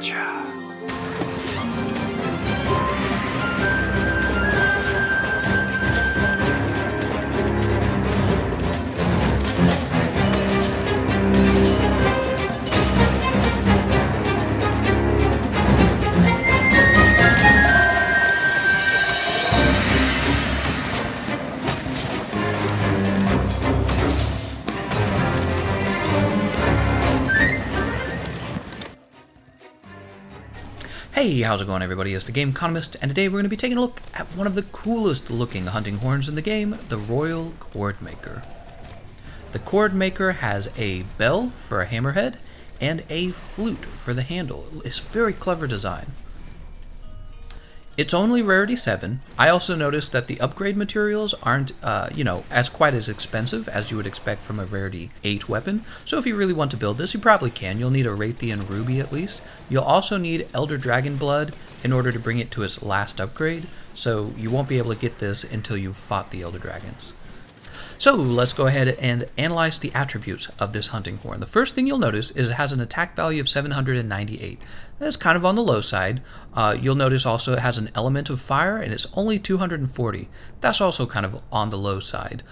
Gotcha. Hey, how's it going everybody? It's Thegameconomist, and today we're going to be taking a look at one of the coolest looking hunting horns in the game, the Royal Chordmaker. The Chordmaker has a bell for a hammerhead and a flute for the handle. It's a very clever design. It's only rarity 7. I also noticed that the upgrade materials aren't, as quite as expensive as you would expect from a rarity 8 weapon. So if you really want to build this, you probably can. You'll need a Raytheon Ruby at least. You'll also need Elder Dragon Blood in order to bring it to its last upgrade. So you won't be able to get this until you've fought the Elder Dragons. So let's go ahead and analyze the attributes of this hunting horn. The first thing you'll notice is it has an attack value of 798. That's kind of on the low side. You'll notice also it has an element of fire and it's only 240. That's also kind of on the low side.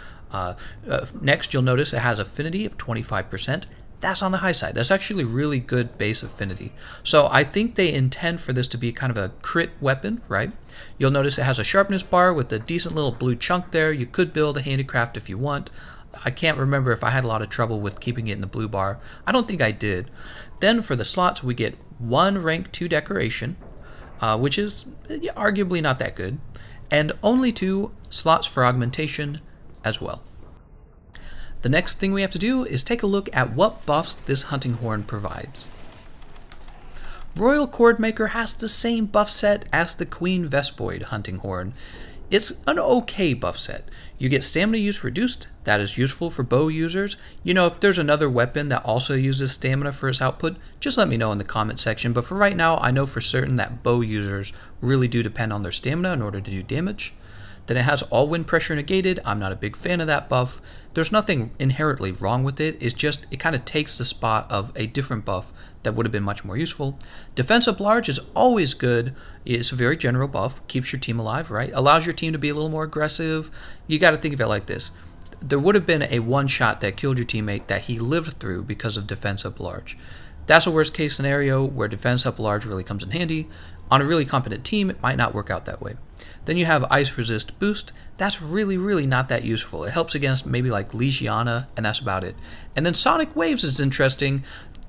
Next you'll notice it has affinity of 25%. That's on the high side. That's actually really good base affinity. So I think they intend for this to be kind of a crit weapon, right? You'll notice it has a sharpness bar with a decent little blue chunk there. You could build a handicraft if you want. I can't remember if I had a lot of trouble with keeping it in the blue bar. I don't think I did. Then for the slots, we get 1 rank 2 decoration, which is arguably not that good, and only 2 slots for augmentation as well. The next thing we have to do is take a look at what buffs this hunting horn provides. Royal Chordmaker has the same buff set as the Queen Vespoid hunting horn. It's an okay buff set. You get stamina use reduced. That is useful for bow users. You know, if there's another weapon that also uses stamina for its output, just let me know in the comment section. But for right now, I know for certain that bow users really do depend on their stamina in order to do damage. Then it has all wind pressure negated. I'm not a big fan of that buff. There's nothing inherently wrong with it. It's just it kind of takes the spot of a different buff that would have been much more useful. Defense up large is always good. It's a very general buff. Keeps your team alive, right? Allows your team to be a little more aggressive. You got to think of it like this. There would have been a one shot that killed your teammate that he lived through because of defense up large. That's a worst case scenario where defense up large really comes in handy. On a really competent team, it might not work out that way. Then you have Ice Resist Boost. That's really not that useful. It helps against maybe like Legiana, and that's about it. And then Sonic Waves is interesting.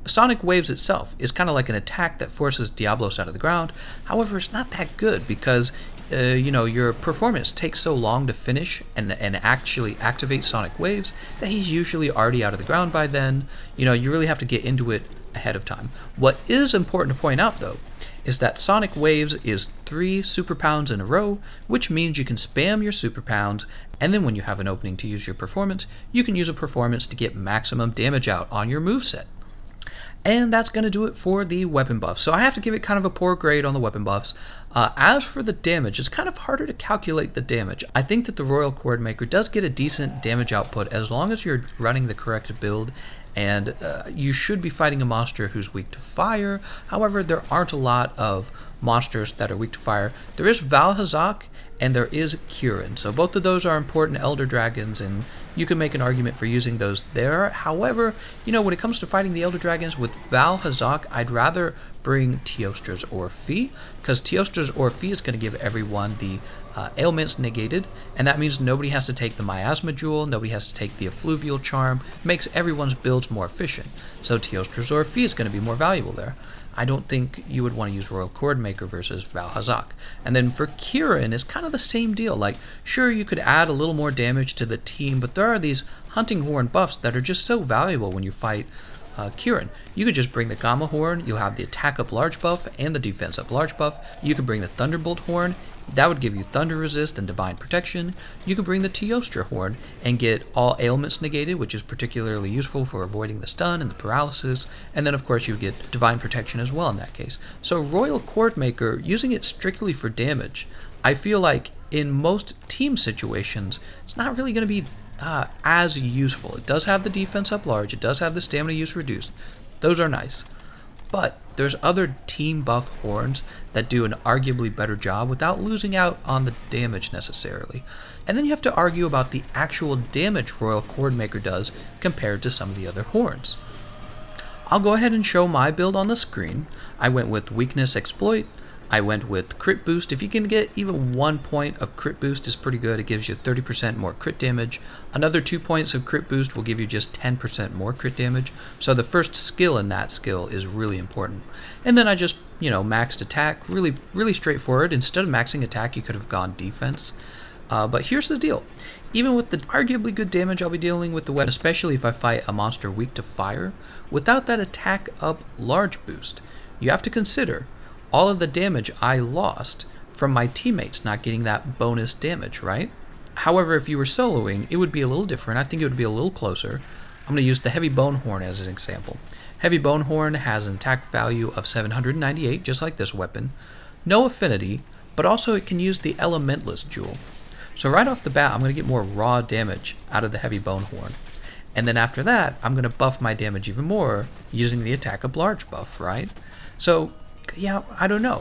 Sonic Waves itself is kind of like an attack that forces Diablos out of the ground. However, it's not that good because your performance takes so long to finish and actually activate Sonic Waves that he's usually already out of the ground by then. You really have to get into it ahead of time. What is important to point out though is that Sonic Waves is 3 super pounds in a row, which means you can spam your super pounds, and then when you have an opening to use your performance, you can use a performance to get maximum damage out on your moveset. And that's going to do it for the weapon buffs. So I have to give it kind of a poor grade on the weapon buffs. As for the damage, it's kind of harder to calculate the damage. I think that the Royal Chordmaker does get a decent damage output as long as you're running the correct build, and you should be fighting a monster who's weak to fire. However, there aren't a lot of monsters that are weak to fire. There is Valhazak and there is Kirin. So both of those are important elder dragons, and you can make an argument for using those there. However, when it comes to fighting the elder dragons with Valhazak, I'd rather bring Teostra's Orphe, because Teostra's Orphe is going to give everyone the ailments negated, and that means nobody has to take the Miasma Jewel, nobody has to take the Effluvial Charm. Makes everyone's builds more efficient. So Teostra's Orphe is going to be more valuable there. I don't think you would want to use Royal Chordmaker versus Valhazak. And then for Kirin, it's kind of the same deal. Like, sure, you could add a little more damage to the team, but there are these hunting horn buffs that are just so valuable when you fight Kirin. You could just bring the Gamma Horn, you'll have the attack up large buff and the defense up large buff. You could bring the Thunderbolt Horn, that would give you Thunder Resist and Divine Protection. You could bring the Teostra Horn and get all ailments negated, which is particularly useful for avoiding the stun and the paralysis. And then of course you would get Divine Protection as well in that case. So Royal Chordmaker, using it strictly for damage, I feel like in most team situations, it's not really going to be as useful. It does have the defense up large, it does have the stamina use reduced. Those are nice. But There's other team buff horns that do an arguably better job without losing out on the damage necessarily. And then you have to argue about the actual damage Royal Chordmaker does compared to some of the other horns. I'll go ahead and show my build on the screen. I went with Weakness Exploit. I went with Crit Boost. If you can get even 1 point of Crit Boost is pretty good. It gives you 30% more crit damage. Another 2 points of Crit Boost will give you just 10% more crit damage. So the first skill in that skill is really important. And then I just, maxed attack. Really straightforward. Instead of maxing attack, you could have gone defense. But here's the deal. Even with the arguably good damage I'll be dealing with the weapon, especially if I fight a monster weak to fire, without that attack up large boost, you have to consider all of the damage I lost from my teammates not getting that bonus damage, right? However, if you were soloing, it would be a little different. I think it would be a little closer. I'm going to use the Heavy Bone Horn as an example. Heavy Bone Horn has an attack value of 798, just like this weapon. No affinity, but also it can use the Elementalist Jewel. So right off the bat, I'm going to get more raw damage out of the Heavy Bone Horn. And then after that, I'm going to buff my damage even more using the Attack Up Large buff, right? So yeah, I don't know.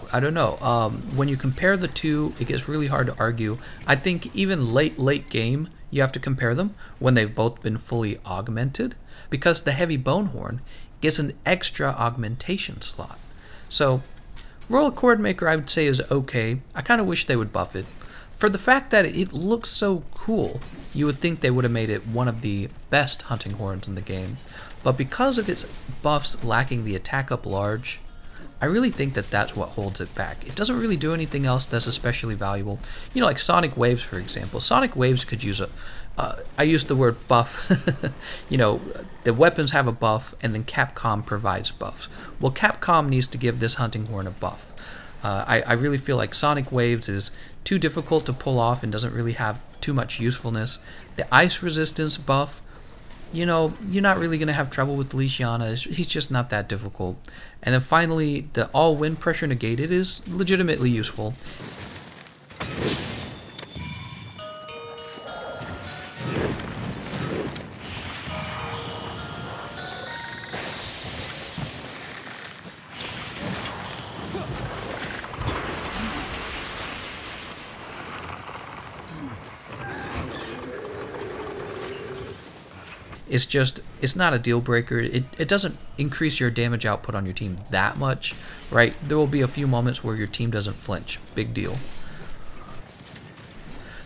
When you compare the two, it gets really hard to argue. I think even late game, you have to compare them when they've both been fully augmented, because the Heavy Bone Horn gets an extra augmentation slot. So Royal Chordmaker, I would say, is okay. I kind of wish they would buff it. For the fact that it looks so cool, you would think they would have made it one of the best hunting horns in the game. But because of its buffs lacking the attack up large, I really think that that's what holds it back. It doesn't really do anything else that's especially valuable. Like Sonic Waves, for example. Sonic Waves could use I used the word buff. The weapons have a buff, and then Capcom provides buffs. Well, Capcom needs to give this hunting horn a buff. I really feel like Sonic Waves is too difficult to pull off and doesn't really have too much usefulness. The ice resistance buff, you're not really going to have trouble with Luciana. He's just not that difficult. And then finally, the all wind pressure negated is legitimately useful. It's not a deal breaker. It doesn't increase your damage output on your team that much, right? There will be a few moments where your team doesn't flinch. Big deal.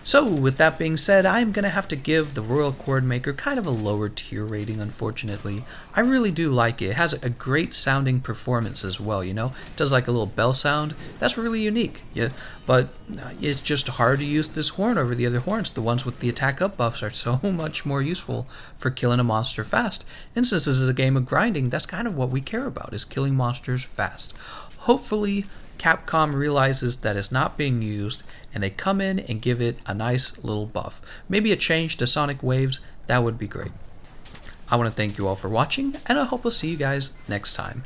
So with that being said, I'm going to have to give the Royal Chordmaker kind of a lower tier rating, unfortunately. I really do like it. It has a great sounding performance as well, It does like a little bell sound. That's really unique. Yeah, but it's just hard to use this horn over the other horns. The ones with the attack up buffs are so much more useful for killing a monster fast. And since this is a game of grinding, that's kind of what we care about, is killing monsters fast. Hopefully Capcom realizes that it's not being used, and they come in and give it a nice little buff. Maybe a change to Sonic Waves, that would be great. I want to thank you all for watching, and I hope I'll see you guys next time.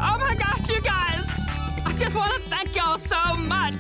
Oh my gosh, you guys! I just want to thank y'all so much!